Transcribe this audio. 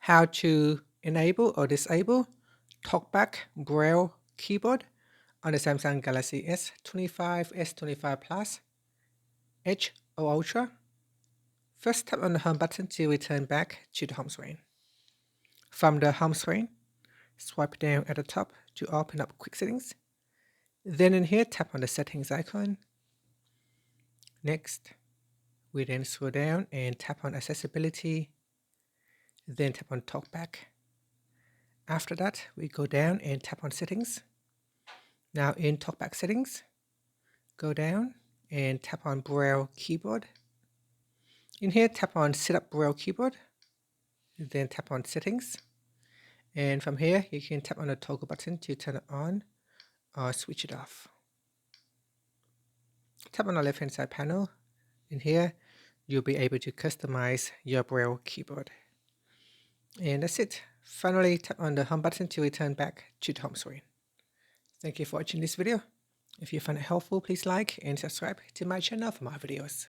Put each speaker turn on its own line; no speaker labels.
how to enable or disable TalkBack Braille Keyboard on the Samsung Galaxy S25, S25 Plus, Edge or Ultra. First, tap on the home button to return back to the home screen. From the home screen, swipe down at the top to open up quick settings. Then in here, tap on the settings icon. Next, we then scroll down and tap on accessibility. Then tap on TalkBack. After that, we go down and tap on settings. Now in TalkBack settings, go down and tap on Braille Keyboard. In here, tap on Setup Braille Keyboard. Then tap on settings. And from here, you can tap on the toggle button to turn it on or switch it off. Tap on the left hand side panel. In here, you'll be able to customize your Braille keyboard. And that's it. Finally, tap on the home button to return back to the home screen. Thank you for watching this video. If you found it helpful, please like and subscribe to my channel for more videos.